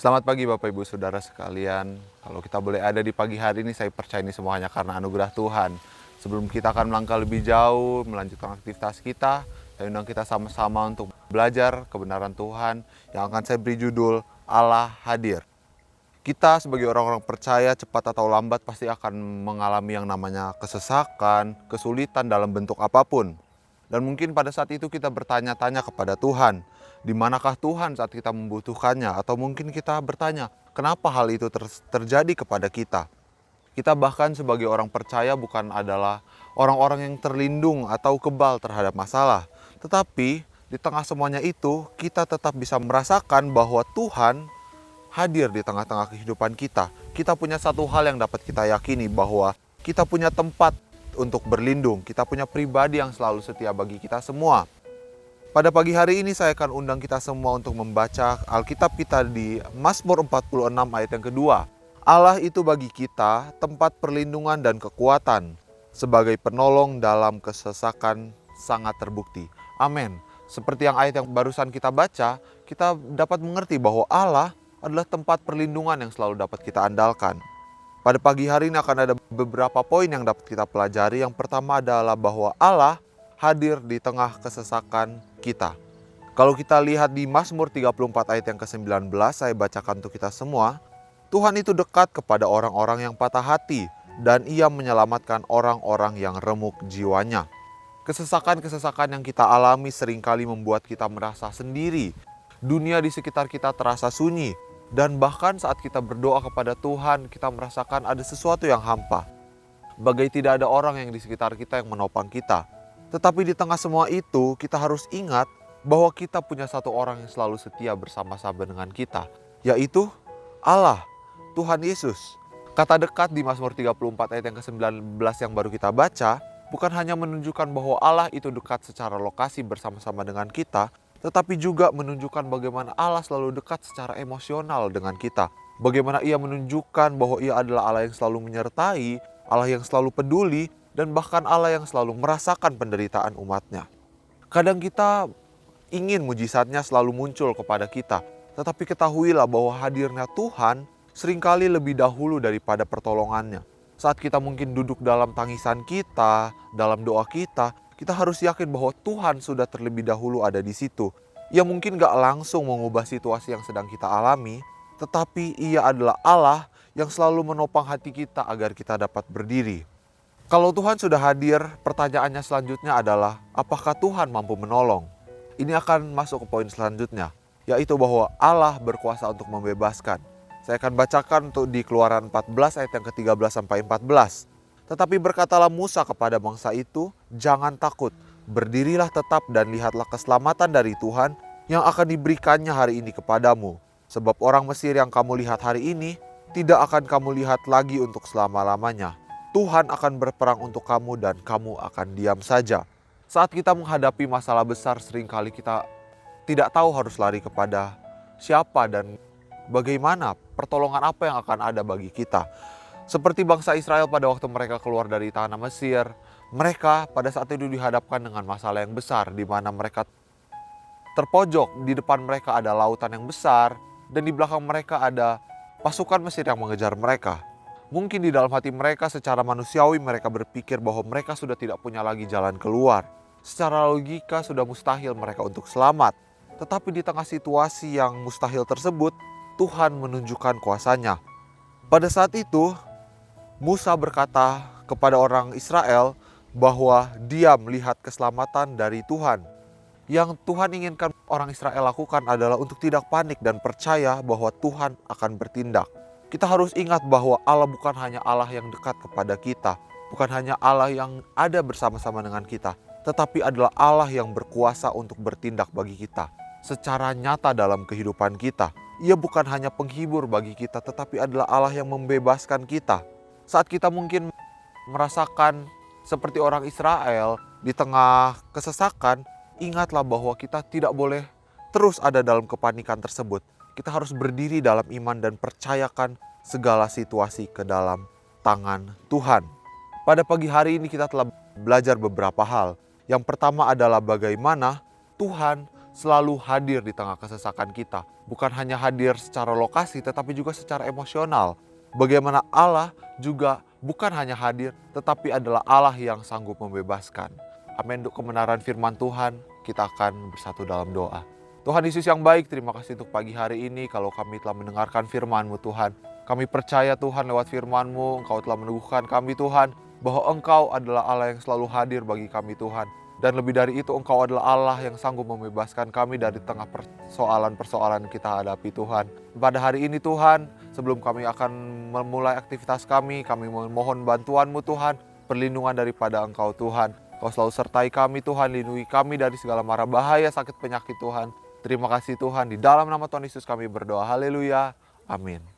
Selamat pagi Bapak Ibu Saudara sekalian. Kalau kita boleh ada di pagi hari ini, saya percaya ini semua hanya karena anugerah Tuhan. Sebelum kita akan melangkah lebih jauh, melanjutkan aktivitas kita, saya undang kita sama-sama untuk belajar kebenaran Tuhan yang akan saya beri judul Allah Hadir. Kita sebagai orang-orang percaya cepat atau lambat pasti akan mengalami yang namanya kesesakan, kesulitan dalam bentuk apapun. Dan mungkin pada saat itu kita bertanya-tanya kepada Tuhan, di manakah Tuhan saat kita membutuhkannya? Atau mungkin kita bertanya, kenapa hal itu terjadi kepada kita? Kita bahkan sebagai orang percaya bukan adalah orang-orang yang terlindung atau kebal terhadap masalah. Tetapi di tengah semuanya itu, kita tetap bisa merasakan bahwa Tuhan hadir di tengah-tengah kehidupan kita. Kita punya satu hal yang dapat kita yakini, bahwa kita punya tempat untuk berlindung. Kita punya pribadi yang selalu setia bagi kita semua. Pada pagi hari ini saya akan undang kita semua untuk membaca Alkitab kita di Mazmur 46 ayat yang kedua. Allah itu bagi kita tempat perlindungan dan kekuatan, sebagai penolong dalam kesesakan sangat terbukti. Amin. Seperti yang ayat yang barusan kita baca, kita dapat mengerti bahwa Allah adalah tempat perlindungan yang selalu dapat kita andalkan. Pada pagi hari ini akan ada beberapa poin yang dapat kita pelajari. Yang pertama adalah bahwa Allah hadir di tengah kesesakan kita. Kalau kita lihat di Mazmur 34 ayat yang ke-19, saya bacakan untuk kita semua. Tuhan itu dekat kepada orang-orang yang patah hati, dan Ia menyelamatkan orang-orang yang remuk jiwanya. Kesesakan-kesesakan yang kita alami seringkali membuat kita merasa sendiri. Dunia di sekitar kita terasa sunyi. Dan bahkan saat kita berdoa kepada Tuhan, kita merasakan ada sesuatu yang hampa. Bagai tidak ada orang yang di sekitar kita yang menopang kita. Tetapi di tengah semua itu, kita harus ingat bahwa kita punya satu orang yang selalu setia bersama-sama dengan kita, yaitu Allah, Tuhan Yesus. Kata dekat di Mazmur 34 ayat yang ke-19 yang baru kita baca, bukan hanya menunjukkan bahwa Allah itu dekat secara lokasi bersama-sama dengan kita, tetapi juga menunjukkan bagaimana Allah selalu dekat secara emosional dengan kita. Bagaimana Ia menunjukkan bahwa Ia adalah Allah yang selalu menyertai, Allah yang selalu peduli, dan bahkan Allah yang selalu merasakan penderitaan umatnya. Kadang kita ingin mujizatnya selalu muncul kepada kita, tetapi ketahuilah bahwa hadirnya Tuhan seringkali lebih dahulu daripada pertolongannya. Saat kita mungkin duduk dalam tangisan kita, dalam doa kita harus yakin bahwa Tuhan sudah terlebih dahulu ada di situ. Ia mungkin gak langsung mengubah situasi yang sedang kita alami, tetapi Ia adalah Allah yang selalu menopang hati kita agar kita dapat berdiri. Kalau Tuhan sudah hadir, pertanyaannya selanjutnya adalah, apakah Tuhan mampu menolong? Ini akan masuk ke poin selanjutnya, yaitu bahwa Allah berkuasa untuk membebaskan. Saya akan bacakan untuk di Keluaran 14 ayat yang ke-13 sampai 14. Tetapi berkatalah Musa kepada bangsa itu, jangan takut, berdirilah tetap dan lihatlah keselamatan dari Tuhan yang akan diberikannya hari ini kepadamu. Sebab orang Mesir yang kamu lihat hari ini, tidak akan kamu lihat lagi untuk selama-lamanya. Tuhan akan berperang untuk kamu dan kamu akan diam saja. Saat kita menghadapi masalah besar, seringkali kita tidak tahu harus lari kepada siapa dan bagaimana, pertolongan apa yang akan ada bagi kita. Seperti bangsa Israel pada waktu mereka keluar dari tanah Mesir, mereka pada saat itu dihadapkan dengan masalah yang besar, di mana mereka terpojok, di depan mereka ada lautan yang besar, dan di belakang mereka ada pasukan Mesir yang mengejar mereka. Mungkin di dalam hati mereka secara manusiawi mereka berpikir bahwa mereka sudah tidak punya lagi jalan keluar. Secara logika sudah mustahil mereka untuk selamat. Tetapi di tengah situasi yang mustahil tersebut, Tuhan menunjukkan kuasanya. Pada saat itu, Musa berkata kepada orang Israel bahwa dia melihat keselamatan dari Tuhan. Yang Tuhan inginkan orang Israel lakukan adalah untuk tidak panik dan percaya bahwa Tuhan akan bertindak. Kita harus ingat bahwa Allah bukan hanya Allah yang dekat kepada kita, bukan hanya Allah yang ada bersama-sama dengan kita, tetapi adalah Allah yang berkuasa untuk bertindak bagi kita secara nyata dalam kehidupan kita. Ia bukan hanya penghibur bagi kita, tetapi adalah Allah yang membebaskan kita. Saat kita mungkin merasakan seperti orang Israel di tengah kesesakan, ingatlah bahwa kita tidak boleh terus ada dalam kepanikan tersebut. Kita harus berdiri dalam iman dan percayakan segala situasi ke dalam tangan Tuhan. Pada pagi hari ini kita telah belajar beberapa hal. Yang pertama adalah bagaimana Tuhan selalu hadir di tengah kesesakan kita. Bukan hanya hadir secara lokasi, tetapi juga secara emosional. Bagaimana Allah juga bukan hanya hadir, tetapi adalah Allah yang sanggup membebaskan. Amin. Untuk kebenaran firman Tuhan, kita akan bersatu dalam doa. Tuhan Yesus yang baik, terima kasih untuk pagi hari ini kalau kami telah mendengarkan firman-Mu Tuhan. Kami percaya Tuhan lewat firman-Mu, Engkau telah meneguhkan kami Tuhan, bahwa Engkau adalah Allah yang selalu hadir bagi kami Tuhan. Dan lebih dari itu, Engkau adalah Allah yang sanggup membebaskan kami dari tengah persoalan-persoalan yang kita hadapi Tuhan. Pada hari ini Tuhan, sebelum kami akan memulai aktivitas kami memohon bantuan-Mu Tuhan, perlindungan daripada Engkau Tuhan. Kau selalu sertai kami Tuhan, lindungi kami dari segala mara bahaya, sakit, penyakit Tuhan. Terima kasih Tuhan, di dalam nama Tuhan Yesus kami berdoa. Haleluya. Amin.